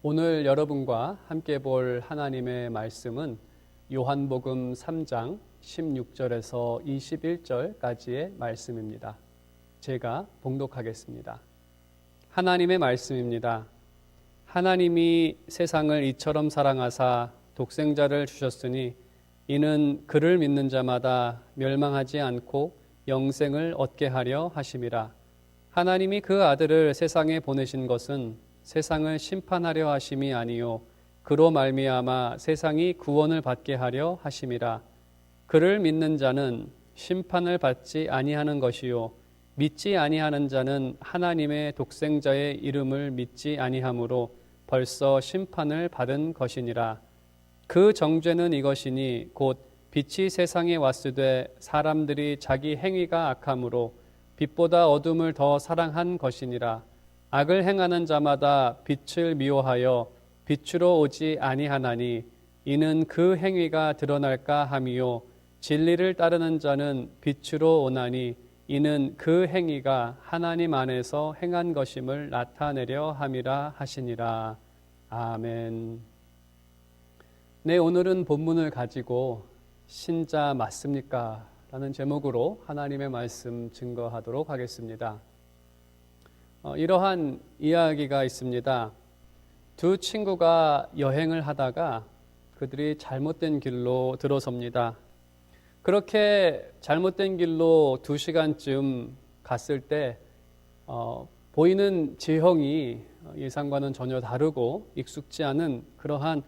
오늘 여러분과 함께 볼 하나님의 말씀은 요한복음 3장 16절에서 21절까지의 말씀입니다. 제가 봉독하겠습니다. 하나님의 말씀입니다. 하나님이 세상을 이처럼 사랑하사 독생자를 주셨으니 이는 그를 믿는 자마다 멸망하지 않고 영생을 얻게 하려 하심이라. 하나님이 그 아들을 세상에 보내신 것은 세상을 심판하려 하심이 아니요 그로 말미암아 세상이 구원을 받게 하려 하심이라. 그를 믿는 자는 심판을 받지 아니하는 것이요 믿지 아니하는 자는 하나님의 독생자의 이름을 믿지 아니하므로 벌써 심판을 받은 것이니라. 그 정죄는 이것이니 곧 빛이 세상에 왔으되 사람들이 자기 행위가 악함으로 빛보다 어둠을 더 사랑한 것이니라. 악을 행하는 자마다 빛을 미워하여 빛으로 오지 아니하나니 이는 그 행위가 드러날까 함이요 진리를 따르는 자는 빛으로 오나니 이는 그 행위가 하나님 안에서 행한 것임을 나타내려 함이라 하시니라. 아멘. 네, 오늘은 본문을 가지고 신자 맞습니까? 라는 제목으로 하나님의 말씀 증거하도록 하겠습니다. 이러한 이야기가 있습니다. 두 친구가 여행을 하다가 그들이 잘못된 길로 들어섭니다. 그렇게 잘못된 길로 2시간쯤 갔을 때 보이는 지형이 예상과는 전혀 다르고 익숙지 않은 그러한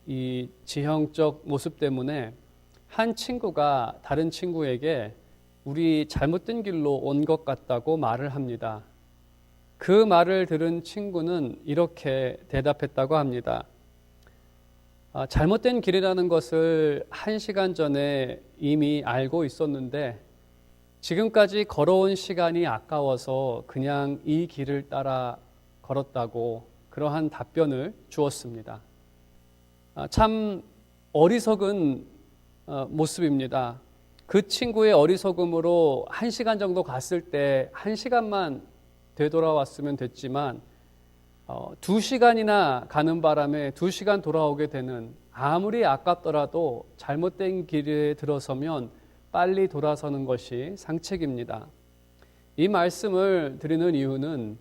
이 지형적 모습 때문에 한 친구가 다른 친구에게 우리 잘못된 길로 온 것 같다고 말을 합니다. 그 말을 들은 친구는 이렇게 대답했다고 합니다. 잘못된 길이라는 것을 1시간 전에 이미 알고 있었는데 지금까지 걸어온 시간이 아까워서 그냥 이 길을 따라 걸었다고 그러한 답변을 주었습니다. 참 어리석은 모습입니다. 그 친구의 어리석음으로 1시간 정도 갔을 때 1시간만 되돌아왔으면 됐지만 2시간이나 가는 바람에 2시간 돌아오게 되는, 아무리 아깝더라도 잘못된 길에 들어서면 빨리 돌아서는 것이 상책입니다. 이 말씀을 드리는 이유는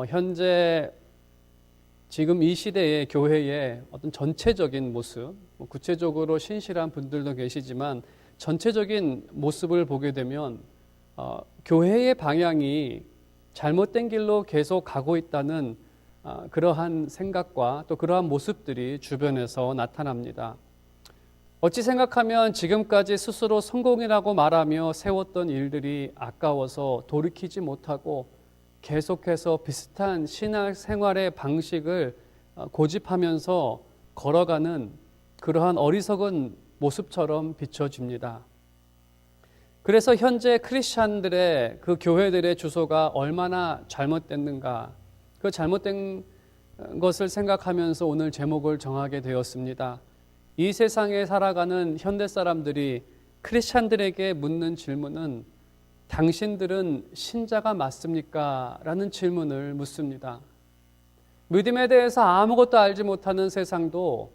현재 지금 이 시대의 교회의 어떤 전체적인 모습, 구체적으로 신실한 분들도 계시지만 전체적인 모습을 보게 되면 교회의 방향이 잘못된 길로 계속 가고 있다는 그러한 생각과 또 그러한 모습들이 주변에서 나타납니다. 어찌 생각하면 지금까지 스스로 성공이라고 말하며 세웠던 일들이 아까워서 돌이키지 못하고 계속해서 비슷한 신앙 생활의 방식을 고집하면서 걸어가는 그러한 어리석은 모습처럼 비춰집니다. 그래서 현재 크리스찬들의 그 교회들의 주소가 얼마나 잘못됐는가, 그 잘못된 것을 생각하면서 오늘 제목을 정하게 되었습니다. 이 세상에 살아가는 현대 사람들이 크리스찬들에게 묻는 질문은 당신들은 신자가 맞습니까? 라는 질문을 묻습니다. 믿음에 대해서 아무것도 알지 못하는 세상도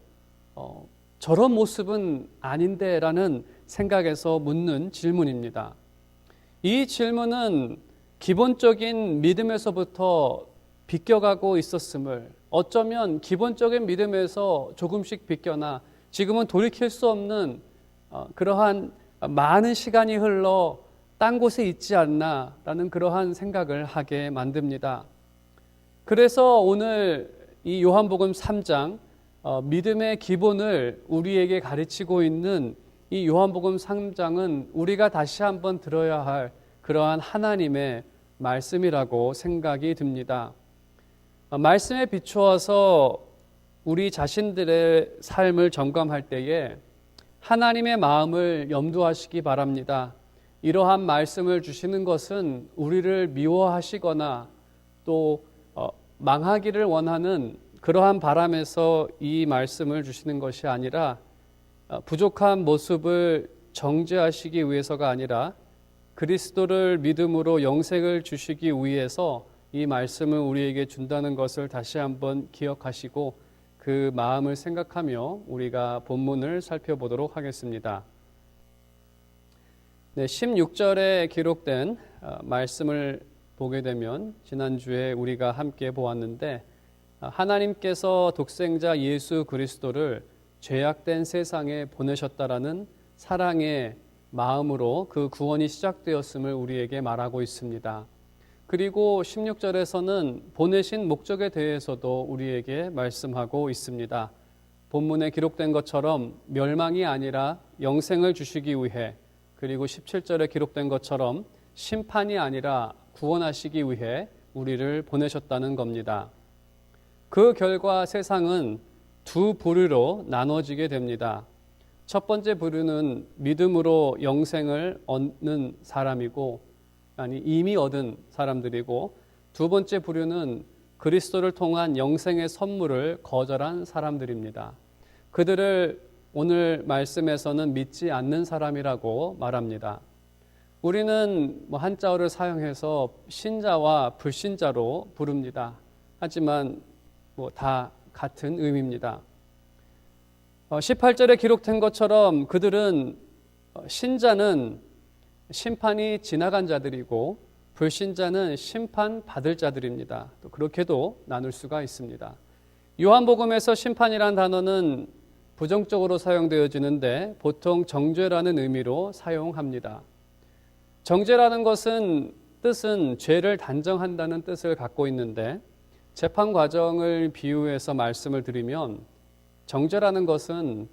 저런 모습은 아닌데 라는 생각에서 묻는 질문입니다. 이 질문은 기본적인 믿음에서부터 비껴가고 있었음을, 어쩌면 기본적인 믿음에서 조금씩 비껴나 지금은 돌이킬 수 없는 그러한 많은 시간이 흘러 딴 곳에 있지 않나라는 그러한 생각을 하게 만듭니다. 그래서 오늘 이 요한복음 3장 믿음의 기본을 우리에게 가르치고 있는 이 요한복음 3장은 우리가 다시 한번 들어야 할 그러한 하나님의 말씀이라고 생각이 듭니다. 말씀에 비추어서 우리 자신들의 삶을 점검할 때에 하나님의 마음을 염두하시기 바랍니다. 이러한 말씀을 주시는 것은 우리를 미워하시거나 또 망하기를 원하는 그러한 바람에서 이 말씀을 주시는 것이 아니라 부족한 모습을 정죄하시기 위해서가 아니라 그리스도를 믿음으로 영생을 주시기 위해서 이 말씀을 우리에게 준다는 것을 다시 한번 기억하시고 그 마음을 생각하며 우리가 본문을 살펴보도록 하겠습니다. 네, 16절에 기록된 말씀을 보게 되면 지난주에 우리가 함께 보았는데 하나님께서 독생자 예수 그리스도를 죄악된 세상에 보내셨다라는 사랑의 마음으로 그 구원이 시작되었음을 우리에게 말하고 있습니다. 그리고 16절에서는 보내신 목적에 대해서도 우리에게 말씀하고 있습니다. 본문에 기록된 것처럼 멸망이 아니라 영생을 주시기 위해, 그리고 17절에 기록된 것처럼 심판이 아니라 구원하시기 위해 우리를 보내셨다는 겁니다. 그 결과 세상은 두 부류로 나눠지게 됩니다. 첫 번째 부류는 믿음으로 영생을 얻는 사람이고, 이미 얻은 사람들이고, 두 번째 부류는 그리스도를 통한 영생의 선물을 거절한 사람들입니다. 그들을 오늘 말씀에서는 믿지 않는 사람이라고 말합니다. 우리는 한자어를 사용해서 신자와 불신자로 부릅니다. 하지만 다 같은 의미입니다. 18절에 기록된 것처럼 그들은 신자는 심판이 지나간 자들이고 불신자는 심판받을 자들입니다. 또 그렇게도 나눌 수가 있습니다. 요한복음에서 심판이란 단어는 부정적으로 사용되어지는데 보통 정죄라는 의미로 사용합니다. 정죄라는 뜻은 죄를 단정한다는 뜻을 갖고 있는데 재판 과정을 비유해서 말씀을 드리면 정죄라는 것은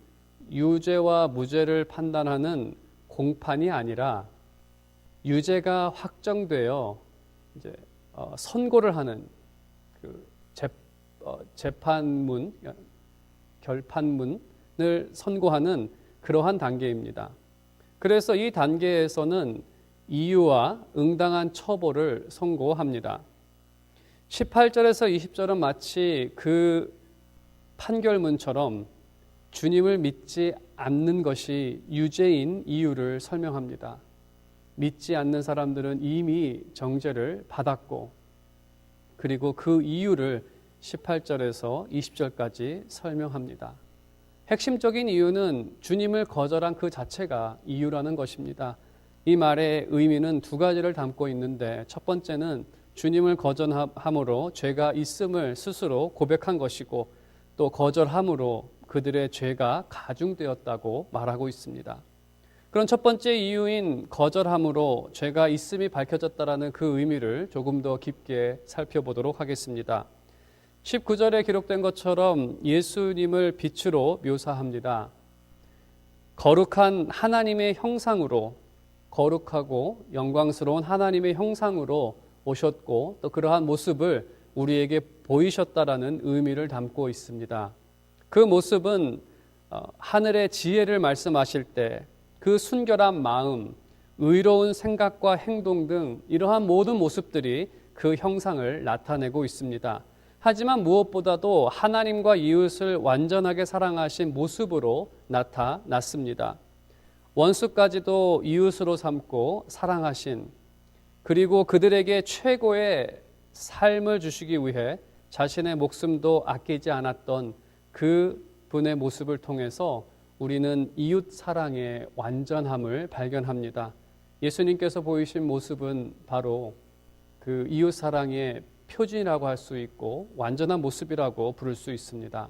유죄와 무죄를 판단하는 공판이 아니라 유죄가 확정되어 이제 선고를 하는 그 재판문, 결판문을 선고하는 그러한 단계입니다. 그래서 이 단계에서는 이유와 응당한 처벌을 선고합니다. 18절에서 20절은 마치 그 판결문처럼 주님을 믿지 않는 것이 유죄인 이유를 설명합니다. 믿지 않는 사람들은 이미 정죄를 받았고, 그리고 그 이유를 18절에서 20절까지 설명합니다. 핵심적인 이유는 주님을 거절한 그 자체가 이유라는 것입니다. 이 말의 의미는 두 가지를 담고 있는데, 첫 번째는 주님을 거절함으로 죄가 있음을 스스로 고백한 것이고, 또 거절함으로 그들의 죄가 가중되었다고 말하고 있습니다. 그런 첫 번째 이유인 거절함으로 죄가 있음이 밝혀졌다라는 그 의미를 조금 더 깊게 살펴보도록 하겠습니다. 19절에 기록된 것처럼 예수님을 빛으로 묘사합니다. 거룩한 하나님의 형상으로, 거룩하고 영광스러운 하나님의 형상으로 오셨고, 또 그러한 모습을 우리에게 보이셨다라는 의미를 담고 있습니다. 그 모습은 하늘의 지혜를 말씀하실 때 그 순결한 마음, 의로운 생각과 행동 등 이러한 모든 모습들이 그 형상을 나타내고 있습니다. 하지만 무엇보다도 하나님과 이웃을 완전하게 사랑하신 모습으로 나타났습니다. 원수까지도 이웃으로 삼고 사랑하신, 그리고 그들에게 최고의 삶을 주시기 위해 자신의 목숨도 아끼지 않았던 그 분의 모습을 통해서 우리는 이웃 사랑의 완전함을 발견합니다. 예수님께서 보이신 모습은 바로 그 이웃 사랑의 표준이라고 할 수 있고 완전한 모습이라고 부를 수 있습니다.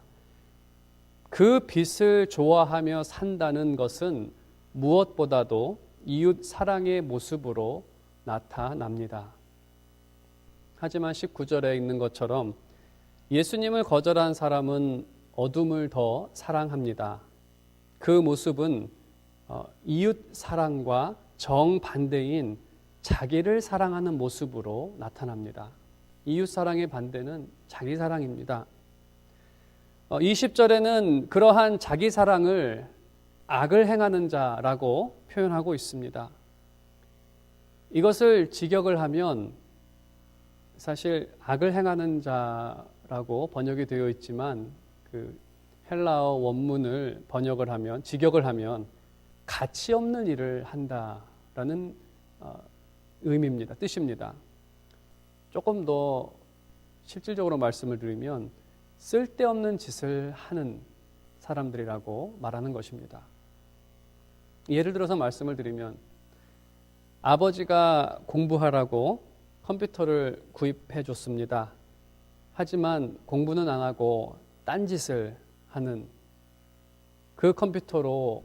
그 빛을 좋아하며 산다는 것은 무엇보다도 이웃 사랑의 모습으로 나타납니다. 하지만 19절에 있는 것처럼 예수님을 거절한 사람은 어둠을 더 사랑합니다. 그 모습은 이웃 사랑과 정반대인 자기를 사랑하는 모습으로 나타납니다. 이웃 사랑의 반대는 자기 사랑입니다. 20절에는 그러한 자기 사랑을 악을 행하는 자라고 표현하고 있습니다. 이것을 직역을 하면 사실 악을 행하는 자라고 번역이 되어 있지만 그 헬라어 원문을 번역을 하면, 직역을 하면 가치 없는 일을 한다라는 의미입니다. 뜻입니다. 조금 더 실질적으로 말씀을 드리면 쓸데없는 짓을 하는 사람들이라고 말하는 것입니다. 예를 들어서 말씀을 드리면 아버지가 공부하라고 컴퓨터를 구입해 줬습니다. 하지만 공부는 안 하고 딴짓을 하는 그 컴퓨터로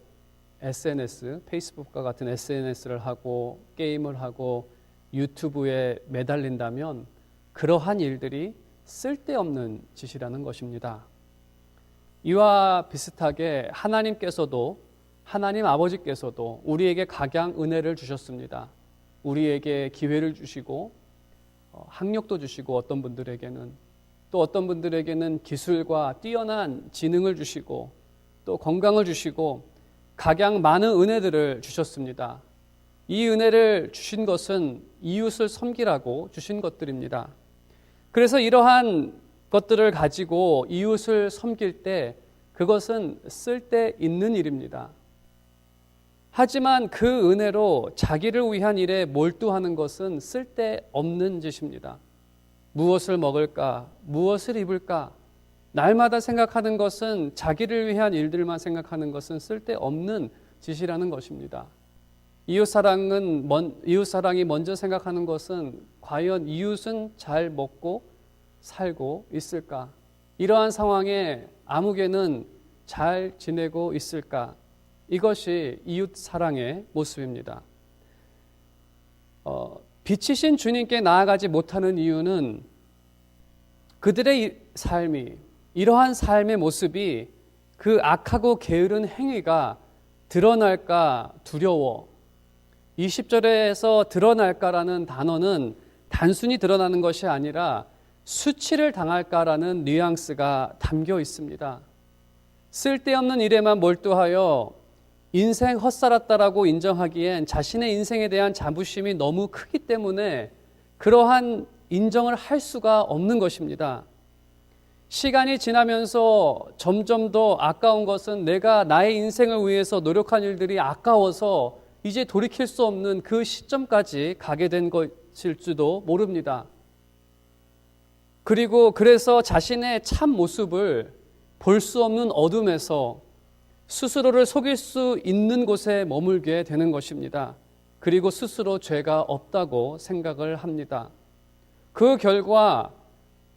SNS, 페이스북과 같은 SNS를 하고 게임을 하고 유튜브에 매달린다면 그러한 일들이 쓸데없는 짓이라는 것입니다. 이와 비슷하게 하나님 아버지께서도 우리에게 각양 은혜를 주셨습니다. 우리에게 기회를 주시고 학력도 주시고 어떤 분들에게는 또 어떤 분들에게는 기술과 뛰어난 지능을 주시고 또 건강을 주시고 각양 많은 은혜들을 주셨습니다. 이 은혜를 주신 것은 이웃을 섬기라고 주신 것들입니다. 그래서 이러한 것들을 가지고 이웃을 섬길 때 그것은 쓸데있는 일입니다. 하지만 그 은혜로 자기를 위한 일에 몰두하는 것은 쓸데없는 짓입니다. 무엇을 먹을까? 무엇을 입을까? 날마다 생각하는 것은 자기를 위한 일들만 생각하는 것은 쓸데없는 짓이라는 것입니다. 이웃사랑이 먼저 생각하는 것은 과연 이웃은 잘 먹고 살고 있을까? 이러한 상황에 아무개는 잘 지내고 있을까? 이것이 이웃사랑의 모습입니다. 빛이신 주님께 나아가지 못하는 이유는 그들의 삶이 이러한 삶의 모습이 그 악하고 게으른 행위가 드러날까 두려워. 20절에서 드러날까라는 단어는 단순히 드러나는 것이 아니라 수치를 당할까라는 뉘앙스가 담겨 있습니다. 쓸데없는 일에만 몰두하여 인생 헛살았다라고 인정하기엔 자신의 인생에 대한 자부심이 너무 크기 때문에 그러한 인정을 할 수가 없는 것입니다. 시간이 지나면서 점점 더 아까운 것은 내가 나의 인생을 위해서 노력한 일들이 아까워서 이제 돌이킬 수 없는 그 시점까지 가게 된 것일지도 모릅니다. 그래서 자신의 참 모습을 볼 수 없는 어둠에서 스스로를 속일 수 있는 곳에 머물게 되는 것입니다. 그리고 스스로 죄가 없다고 생각을 합니다. 그 결과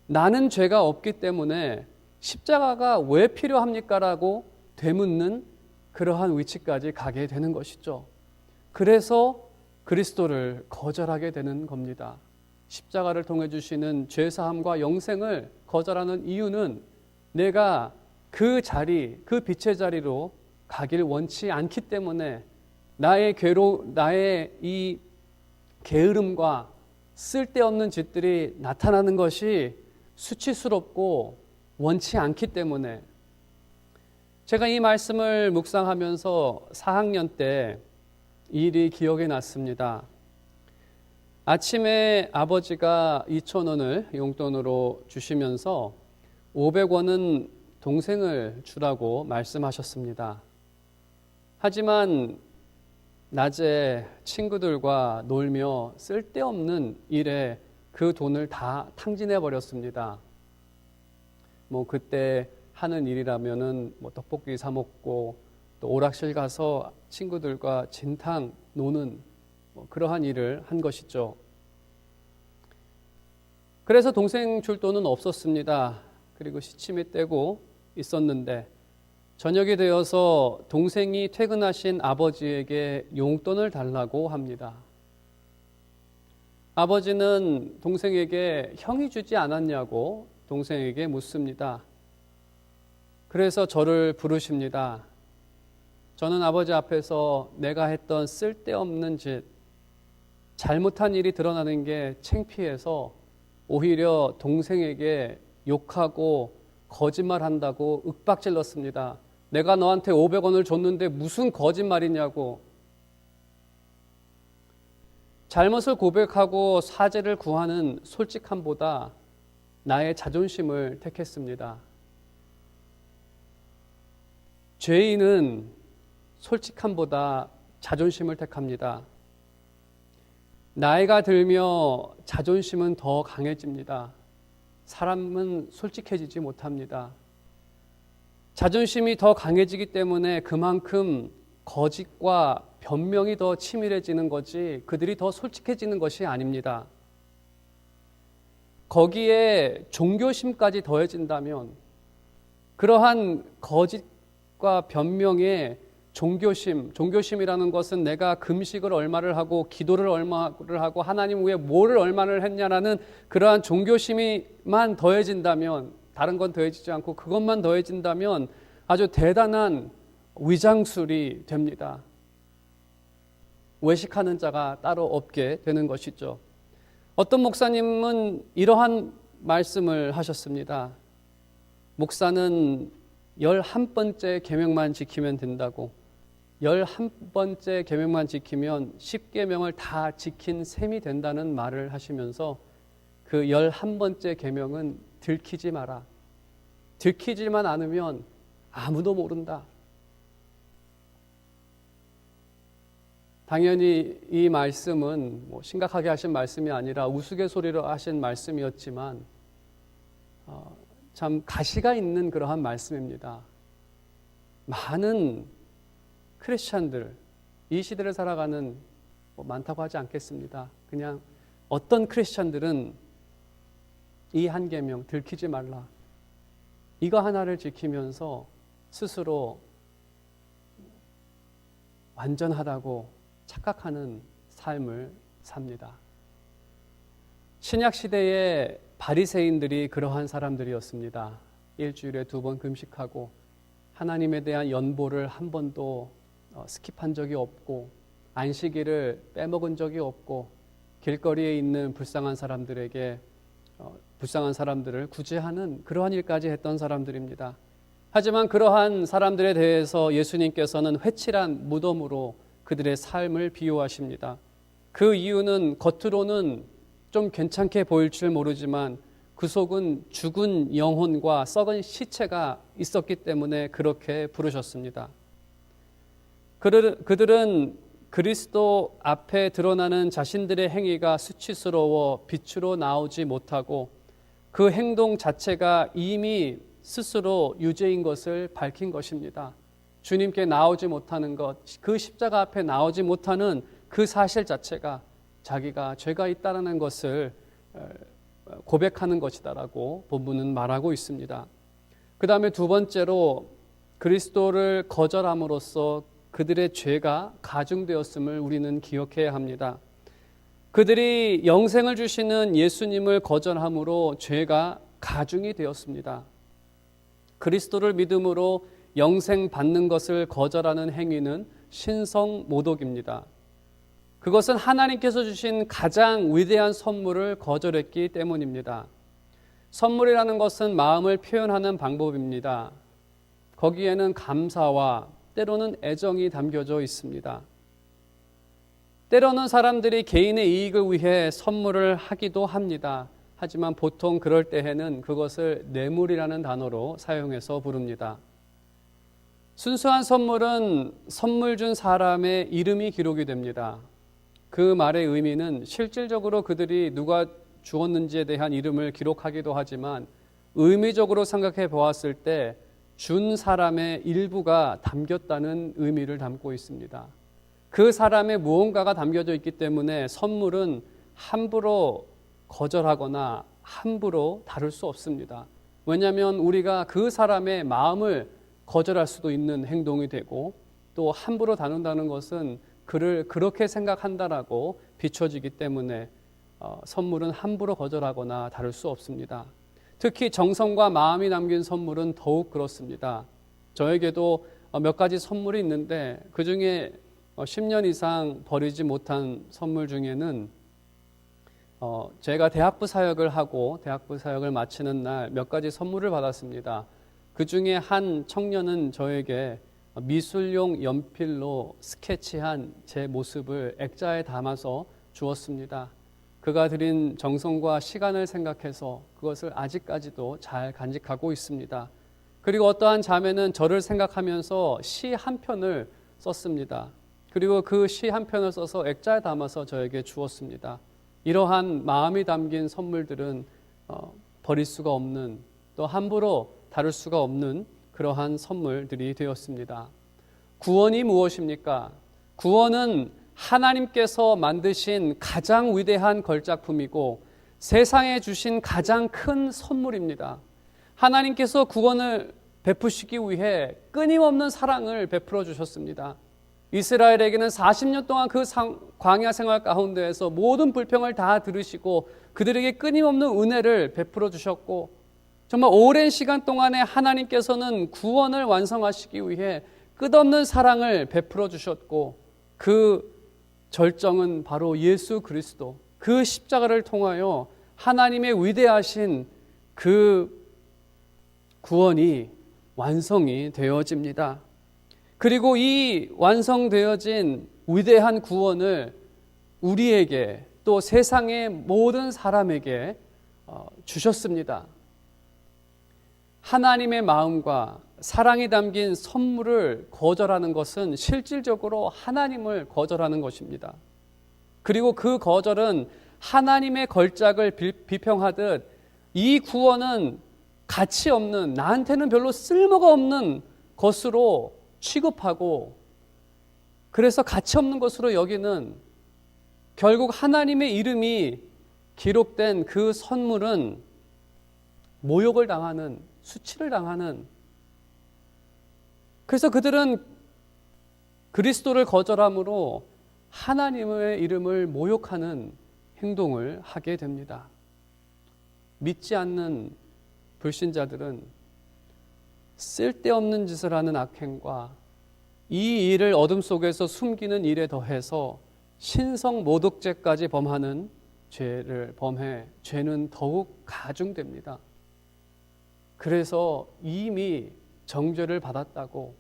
나는 죄가 없기 때문에 십자가가 왜 필요합니까? 라고 되묻는 그러한 위치까지 가게 되는 것이죠. 그래서 그리스도를 거절하게 되는 겁니다. 십자가를 통해 주시는 죄사함과 영생을 거절하는 이유는 내가 그 빛의 자리로 가길 원치 않기 때문에 나의 이 게으름과 쓸데없는 짓들이 나타나는 것이 수치스럽고 원치 않기 때문에 제가 이 말씀을 묵상하면서 4학년 때 일이 기억에 났습니다. 아침에 아버지가 2,000원을 용돈으로 주시면서 500원은 동생을 주라고 말씀하셨습니다. 하지만 낮에 친구들과 놀며 쓸데없는 일에 그 돈을 다 탕진해 버렸습니다. 그때 하는 일이라면은 떡볶이 사 먹고 또 오락실 가서 친구들과 진탕 노는 그러한 일을 한 것이죠. 그래서 동생 줄 돈은 없었습니다. 그리고 시침이 떼고 있었는데 저녁이 되어서 동생이 퇴근하신 아버지에게 용돈을 달라고 합니다. 아버지는 동생에게 형이 주지 않았냐고 동생에게 묻습니다. 그래서 저를 부르십니다. 저는 아버지 앞에서 내가 했던 쓸데없는 짓, 잘못한 일이 드러나는 게 창피해서 오히려 동생에게 욕하고 거짓말한다고 윽박질렀습니다. 내가 너한테 500원을 줬는데 무슨 거짓말이냐고. 잘못을 고백하고 사죄를 구하는 솔직함보다 나의 자존심을 택했습니다. 죄인은 솔직함보다 자존심을 택합니다. 나이가 들며 자존심은 더 강해집니다. 사람은 솔직해지지 못합니다. 자존심이 더 강해지기 때문에 그만큼 거짓과 변명이 더 치밀해지는 거지 그들이 더 솔직해지는 것이 아닙니다. 거기에 종교심까지 더해진다면 그러한 거짓과 변명에 종교심이라는 것은 내가 금식을 얼마를 하고 기도를 얼마를 하고 하나님 위에 뭐를 얼마를 했냐라는 그러한 종교심이만 더해진다면, 다른 건 더해지지 않고 그것만 더해진다면 아주 대단한 위장술이 됩니다. 외식하는 자가 따로 없게 되는 것이죠. 어떤 목사님은 이러한 말씀을 하셨습니다. 목사는 11번째 계명만 지키면 된다고, 11번째 계명만 지키면 10계명을 다 지킨 셈이 된다는 말을 하시면서 그 11번째 계명은 들키지 마라. 들키지만 않으면 아무도 모른다. 당연히 이 말씀은 심각하게 하신 말씀이 아니라 우스갯소리로 하신 말씀이었지만 참 가시가 있는 그러한 말씀입니다. 많은 크리스찬들, 이 시대를 살아가는 많다고 하지 않겠습니다. 그냥 어떤 크리스찬들은 이 한 계명 들키지 말라, 이거 하나를 지키면서 스스로 완전하다고 착각하는 삶을 삽니다. 신약 시대의 바리새인들이 그러한 사람들이었습니다. 일주일에 2번 금식하고 하나님에 대한 연보를 한 번도 스킵한 적이 없고 안식일을 빼먹은 적이 없고 길거리에 있는 불쌍한 사람들에게 불쌍한 사람들을 구제하는 그러한 일까지 했던 사람들입니다. 하지만 그러한 사람들에 대해서 예수님께서는 회칠한 무덤으로 그들의 삶을 비유하십니다. 그 이유는 겉으로는 좀 괜찮게 보일 줄 모르지만 그 속은 죽은 영혼과 썩은 시체가 있었기 때문에 그렇게 부르셨습니다. 그들은 그리스도 앞에 드러나는 자신들의 행위가 수치스러워 빛으로 나오지 못하고 그 행동 자체가 이미 스스로 유죄인 것을 밝힌 것입니다. 주님께 나오지 못하는 것, 그 십자가 앞에 나오지 못하는 그 사실 자체가 자기가 죄가 있다는 것을 고백하는 것이다라고 본문은 말하고 있습니다. 그 다음에 두 번째로 그리스도를 거절함으로써 그들의 죄가 가중되었음을 우리는 기억해야 합니다. 그들이 영생을 주시는 예수님을 거절함으로 죄가 가중이 되었습니다. 그리스도를 믿음으로 영생 받는 것을 거절하는 행위는 신성모독입니다. 그것은 하나님께서 주신 가장 위대한 선물을 거절했기 때문입니다. 선물이라는 것은 마음을 표현하는 방법입니다. 거기에는 감사와 때로는 애정이 담겨져 있습니다. 때로는 사람들이 개인의 이익을 위해 선물을 하기도 합니다. 하지만 보통 그럴 때에는 그것을 뇌물이라는 단어로 사용해서 부릅니다. 순수한 선물은 선물 준 사람의 이름이 기록이 됩니다. 그 말의 의미는 실질적으로 그들이 누가 주었는지에 대한 이름을 기록하기도 하지만 의미적으로 생각해 보았을 때 준 사람의 일부가 담겼다는 의미를 담고 있습니다. 그 사람의 무언가가 담겨져 있기 때문에 선물은 함부로 거절하거나 함부로 다룰 수 없습니다. 왜냐하면 우리가 그 사람의 마음을 거절할 수도 있는 행동이 되고 또 함부로 다룬다는 것은 그를 그렇게 생각한다라고 비춰지기 때문에 선물은 함부로 거절하거나 다룰 수 없습니다. 특히 정성과 마음이 담긴 선물은 더욱 그렇습니다. 저에게도 몇 가지 선물이 있는데 그 중에 10년 이상 버리지 못한 선물 중에는 제가 대학부 사역을 하고 대학부 사역을 마치는 날 몇 가지 선물을 받았습니다. 그 중에 한 청년은 저에게 미술용 연필로 스케치한 제 모습을 액자에 담아서 주었습니다. 그가 들인 정성과 시간을 생각해서 그것을 아직까지도 잘 간직하고 있습니다. 그리고 어떠한 자매는 저를 생각하면서 시 한 편을 썼습니다. 그리고 그 시 한 편을 써서 액자에 담아서 저에게 주었습니다. 이러한 마음이 담긴 선물들은 버릴 수가 없는, 또 함부로 다룰 수가 없는 그러한 선물들이 되었습니다. 구원이 무엇입니까? 구원은 하나님께서 만드신 가장 위대한 걸작품이고 세상에 주신 가장 큰 선물입니다. 하나님께서 구원을 베푸시기 위해 끊임없는 사랑을 베풀어 주셨습니다. 이스라엘에게는 40년 동안 그 광야 생활 가운데에서 모든 불평을 다 들으시고 그들에게 끊임없는 은혜를 베풀어 주셨고, 정말 오랜 시간 동안에 하나님께서는 구원을 완성하시기 위해 끝없는 사랑을 베풀어 주셨고, 그 절정은 바로 예수 그리스도, 그 십자가를 통하여 하나님의 위대하신 그 구원이 완성이 되어집니다. 그리고 이 완성되어진 위대한 구원을 우리에게, 또 세상의 모든 사람에게 주셨습니다. 하나님의 마음과 사랑이 담긴 선물을 거절하는 것은 실질적으로 하나님을 거절하는 것입니다. 그리고 그 거절은 하나님의 걸작을 비평하듯 이 구원은 가치 없는, 나한테는 별로 쓸모가 없는 것으로 취급하고, 그래서 가치 없는 것으로 여기는, 결국 하나님의 이름이 기록된 그 선물은 모욕을 당하는, 수치를 당하는, 그래서 그들은 그리스도를 거절함으로 하나님의 이름을 모욕하는 행동을 하게 됩니다. 믿지 않는 불신자들은 쓸데없는 짓을 하는 악행과 이 일을 어둠 속에서 숨기는 일에 더해서 신성 모독죄까지 범하는 죄를 범해 죄는 더욱 가중됩니다. 그래서 이미 정죄를 받았다고,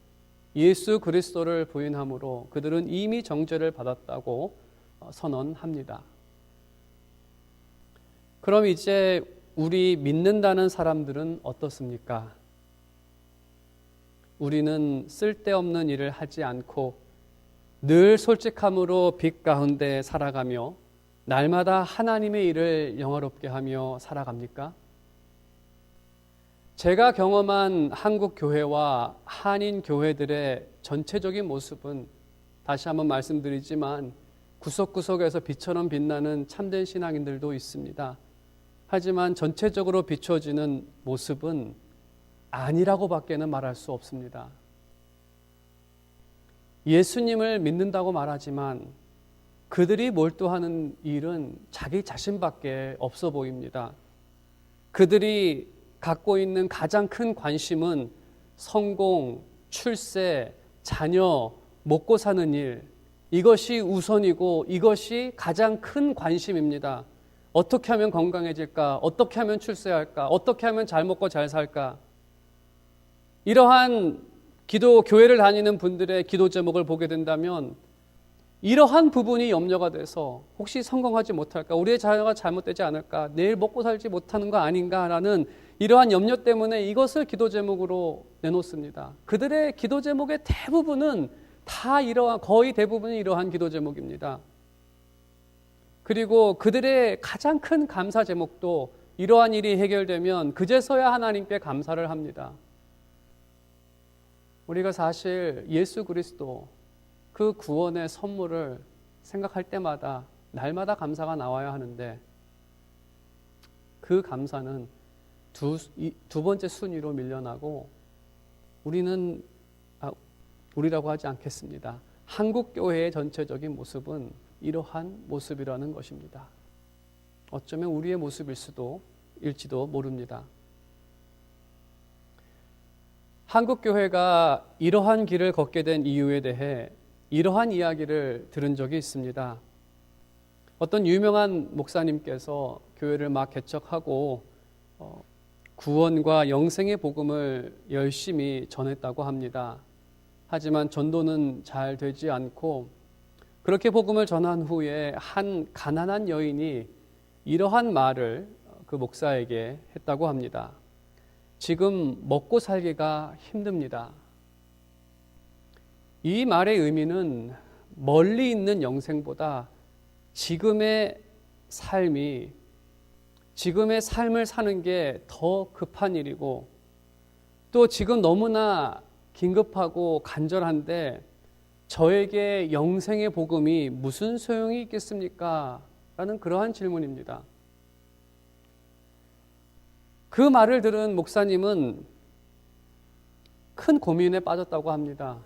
예수 그리스도를 부인함으로 그들은 이미 정죄를 받았다고 선언합니다. 그럼 이제 우리 믿는다는 사람들은 어떻습니까? 우리는 쓸데없는 일을 하지 않고 늘 솔직함으로 빛 가운데 살아가며 날마다 하나님의 일을 영화롭게 하며 살아갑니까? 제가 경험한 한국 교회와 한인 교회들의 전체적인 모습은, 다시 한번 말씀드리지만, 구석구석에서 빛처럼 빛나는 참된 신앙인들도 있습니다. 하지만 전체적으로 비춰지는 모습은 아니라고 밖에는 말할 수 없습니다. 예수님을 믿는다고 말하지만 그들이 몰두하는 일은 자기 자신밖에 없어 보입니다. 그들이 갖고 있는 가장 큰 관심은 성공, 출세, 자녀, 먹고 사는 일, 이것이 우선이고 이것이 가장 큰 관심입니다. 어떻게 하면 건강해질까? 어떻게 하면 출세할까? 어떻게 하면 잘 먹고 잘 살까? 이러한 교회를 다니는 분들의 기도 제목을 보게 된다면 이러한 부분이 염려가 돼서 혹시 성공하지 못할까? 우리의 자녀가 잘못되지 않을까? 내일 먹고 살지 못하는 거 아닌가라는 이러한 염려 때문에 이것을 기도 제목으로 내놓습니다. 그들의 기도 제목의 대부분은 거의 대부분이 이러한 기도 제목입니다. 그리고 그들의 가장 큰 감사 제목도 이러한 일이 해결되면 그제서야 하나님께 감사를 합니다. 우리가 사실 예수 그리스도, 그 구원의 선물을 생각할 때마다 날마다 감사가 나와야 하는데, 그 감사는 두 번째 순위로 밀려나고, 우리라고 하지 않겠습니다. 한국 교회의 전체적인 모습은 이러한 모습이라는 것입니다. 어쩌면 우리의 모습일지도 모릅니다. 한국 교회가 이러한 길을 걷게 된 이유에 대해 이러한 이야기를 들은 적이 있습니다. 어떤 유명한 목사님께서 교회를 막 개척하고 구원과 영생의 복음을 열심히 전했다고 합니다. 하지만 전도는 잘 되지 않고, 그렇게 복음을 전한 후에 한 가난한 여인이 이러한 말을 그 목사에게 했다고 합니다. 지금 먹고 살기가 힘듭니다. 이 말의 의미는 멀리 있는 영생보다 지금의 삶을 사는 게 더 급한 일이고, 또 지금 너무나 긴급하고 간절한데 저에게 영생의 복음이 무슨 소용이 있겠습니까? 라는 그러한 질문입니다. 그 말을 들은 목사님은 큰 고민에 빠졌다고 합니다.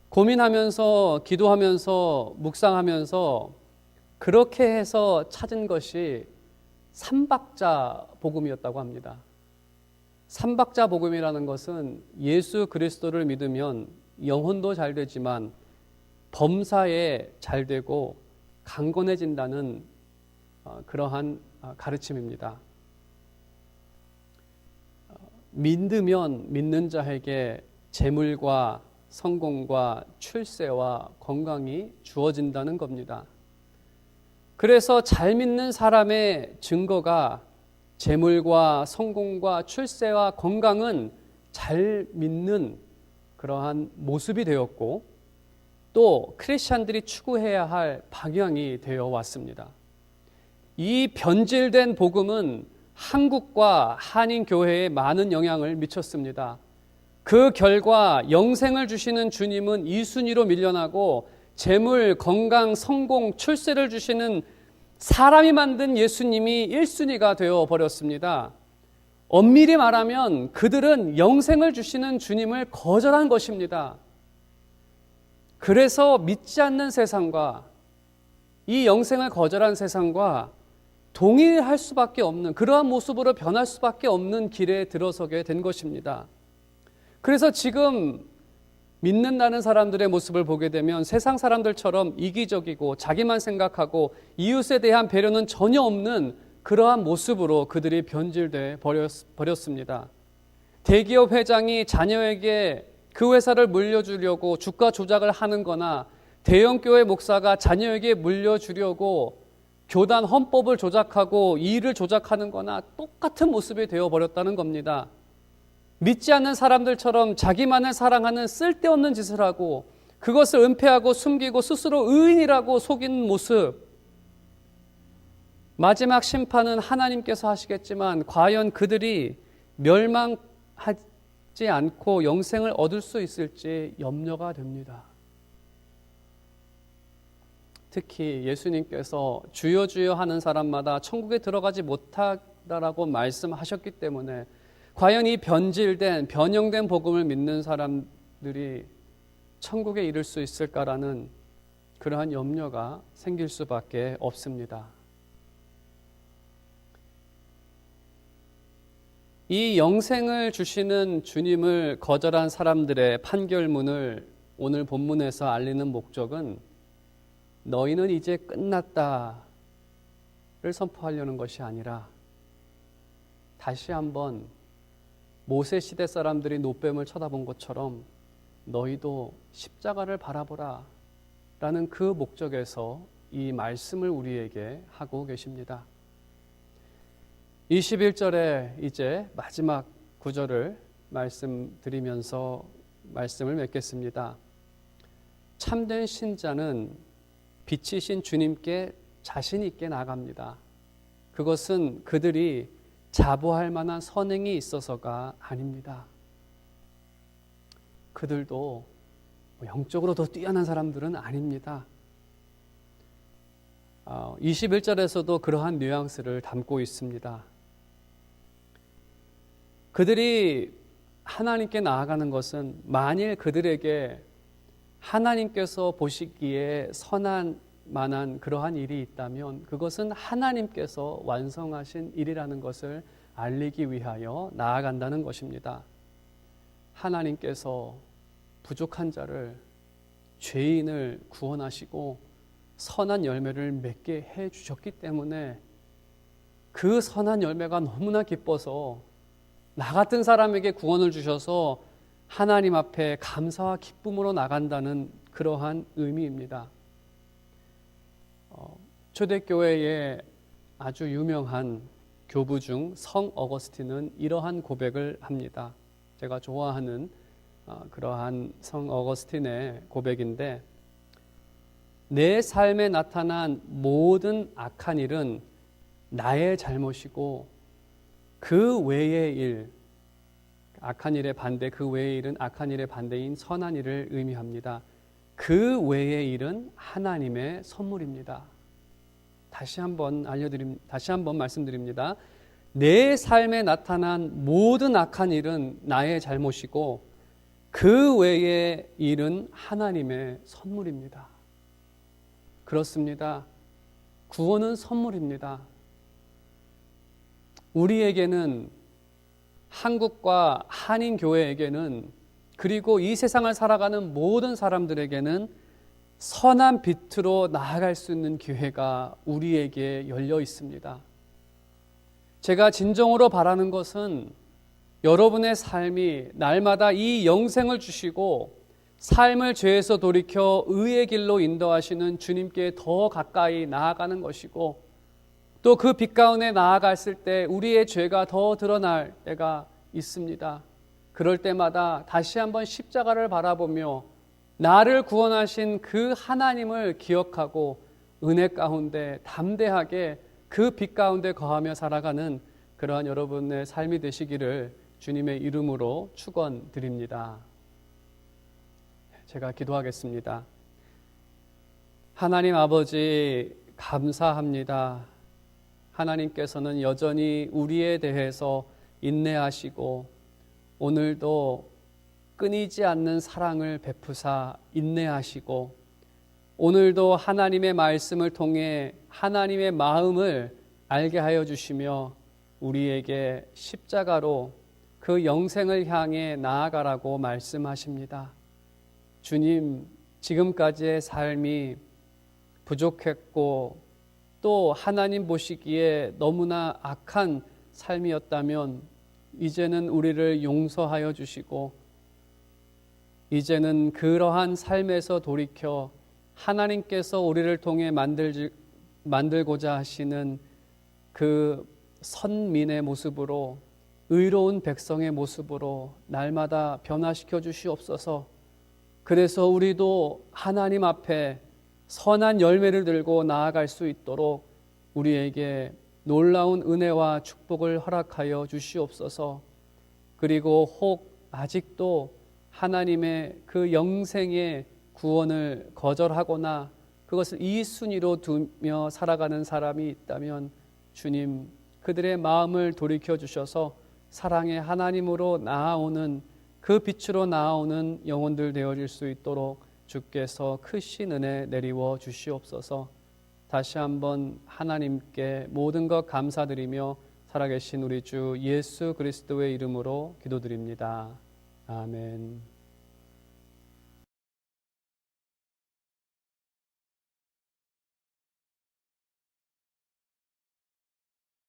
고민하면서 기도하면서 묵상하면서 그렇게 해서 찾은 것이 삼박자 복음이었다고 합니다. 삼박자 복음이라는 것은 예수 그리스도를 믿으면 영혼도 잘 되지만 범사에 잘 되고 강건해진다는 그러한 가르침입니다. 믿으면 믿는 자에게 재물과 성공과 출세와 건강이 주어진다는 겁니다. 그래서 잘 믿는 사람의 증거가 재물과 성공과 출세와 건강은 잘 믿는 그러한 모습이 되었고, 또 크리스찬들이 추구해야 할 방향이 되어 왔습니다. 이 변질된 복음은 한국과 한인 교회에 많은 영향을 미쳤습니다. 그 결과 영생을 주시는 주님은 2순위로 밀려나고 재물, 건강, 성공, 출세를 주시는 사람이 만든 예수님이 1순위가 되어 버렸습니다. 엄밀히 말하면 그들은 영생을 주시는 주님을 거절한 것입니다. 그래서 믿지 않는 세상과 이 영생을 거절한 세상과 동일할 수밖에 없는, 그러한 모습으로 변할 수밖에 없는 길에 들어서게 된 것입니다. 그래서 지금 믿는다는 사람들의 모습을 보게 되면 세상 사람들처럼 이기적이고 자기만 생각하고 이웃에 대한 배려는 전혀 없는 그러한 모습으로 그들이 변질돼 버렸습니다. 대기업 회장이 자녀에게 그 회사를 물려주려고 주가 조작을 하는 거나, 대형교회 목사가 자녀에게 물려주려고 교단 헌법을 조작하고 일을 조작하는 거나 똑같은 모습이 되어버렸다는 겁니다. 믿지 않는 사람들처럼 자기만을 사랑하는 쓸데없는 짓을 하고 그것을 은폐하고 숨기고 스스로 의인이라고 속인 모습. 마지막 심판은 하나님께서 하시겠지만 과연 그들이 멸망하지 않고 영생을 얻을 수 있을지 염려가 됩니다. 특히 예수님께서 주여 주여 하는 사람마다 천국에 들어가지 못하다라고 말씀하셨기 때문에 과연 이 변질된, 변형된 복음을 믿는 사람들이 천국에 이를 수 있을까라는 그러한 염려가 생길 수밖에 없습니다. 이 영생을 주시는 주님을 거절한 사람들의 판결문을 오늘 본문에서 알리는 목적은 너희는 이제 끝났다를 선포하려는 것이 아니라 다시 한번 모세 시대 사람들이 노뱀을 쳐다본 것처럼 너희도 십자가를 바라보라 라는 그 목적에서 이 말씀을 우리에게 하고 계십니다. 21절에 이제 마지막 구절을 말씀드리면서 말씀을 맺겠습니다. 참된 신자는 빛이신 주님께 자신 있게 나아갑니다. 그것은 그들이 자부할 만한 선행이 있어서가 아닙니다. 그들도 영적으로 더 뛰어난 사람들은 아닙니다. 21절에서도 그러한 뉘앙스를 담고 있습니다. 그들이 하나님께 나아가는 것은 만일 그들에게 하나님께서 보시기에 선한 만한 그러한 일이 있다면 그것은 하나님께서 완성하신 일이라는 것을 알리기 위하여 나아간다는 것입니다. 하나님께서 부족한 자를, 죄인을 구원하시고 선한 열매를 맺게 해 주셨기 때문에 그 선한 열매가 너무나 기뻐서 나 같은 사람에게 구원을 주셔서 하나님 앞에 감사와 기쁨으로 나간다는 그러한 의미입니다. 초대교회의 아주 유명한 교부 중 성 어거스틴은 이러한 고백을 합니다. 제가 좋아하는 그러한 성 어거스틴의 고백인데, 내 삶에 나타난 모든 악한 일은 나의 잘못이고 그 외의 일, 악한 일의 반대, 그 외의 일은 악한 일의 반대인 선한 일을 의미합니다. 그 외의 일은 하나님의 선물입니다. 다시 한번 말씀드립니다. 내 삶에 나타난 모든 악한 일은 나의 잘못이고 그 외의 일은 하나님의 선물입니다. 그렇습니다. 구원은 선물입니다. 우리에게는, 한국과 한인교회에게는, 그리고 이 세상을 살아가는 모든 사람들에게는 선한 빛으로 나아갈 수 있는 기회가 우리에게 열려 있습니다. 제가 진정으로 바라는 것은 여러분의 삶이 날마다 이 영생을 주시고 삶을 죄에서 돌이켜 의의 길로 인도하시는 주님께 더 가까이 나아가는 것이고, 또 그 빛 가운데 나아갔을 때 우리의 죄가 더 드러날 때가 있습니다. 그럴 때마다 다시 한번 십자가를 바라보며 나를 구원하신 그 하나님을 기억하고 은혜 가운데 담대하게 그 빛 가운데 거하며 살아가는 그러한 여러분의 삶이 되시기를 주님의 이름으로 축원드립니다. 제가 기도하겠습니다. 하나님 아버지, 감사합니다. 하나님께서는 여전히 우리에 대해서 인내하시고 오늘도 끊이지 않는 사랑을 베푸사 인내하시고, 오늘도 하나님의 말씀을 통해 하나님의 마음을 알게 하여 주시며 우리에게 십자가로 그 영생을 향해 나아가라고 말씀하십니다. 주님, 지금까지의 삶이 부족했고 또 하나님 보시기에 너무나 악한 삶이었다면 이제는 우리를 용서하여 주시고, 이제는 그러한 삶에서 돌이켜 하나님께서 우리를 통해 만들고자 하시는 그 선민의 모습으로, 의로운 백성의 모습으로 날마다 변화시켜 주시옵소서. 그래서 우리도 하나님 앞에 선한 열매를 들고 나아갈 수 있도록 우리에게 놀라운 은혜와 축복을 허락하여 주시옵소서. 그리고 혹 아직도 하나님의 그 영생의 구원을 거절하거나 그것을 2순위로 두며 살아가는 사람이 있다면 주님, 그들의 마음을 돌이켜 주셔서 사랑의 하나님으로 나아오는, 그 빛으로 나아오는 영혼들 되어질 수 있도록 주께서 크신 은혜 내리워 주시옵소서. 다시 한번 하나님께 모든 것 감사드리며 살아계신 우리 주 예수 그리스도의 이름으로 기도드립니다. 아멘.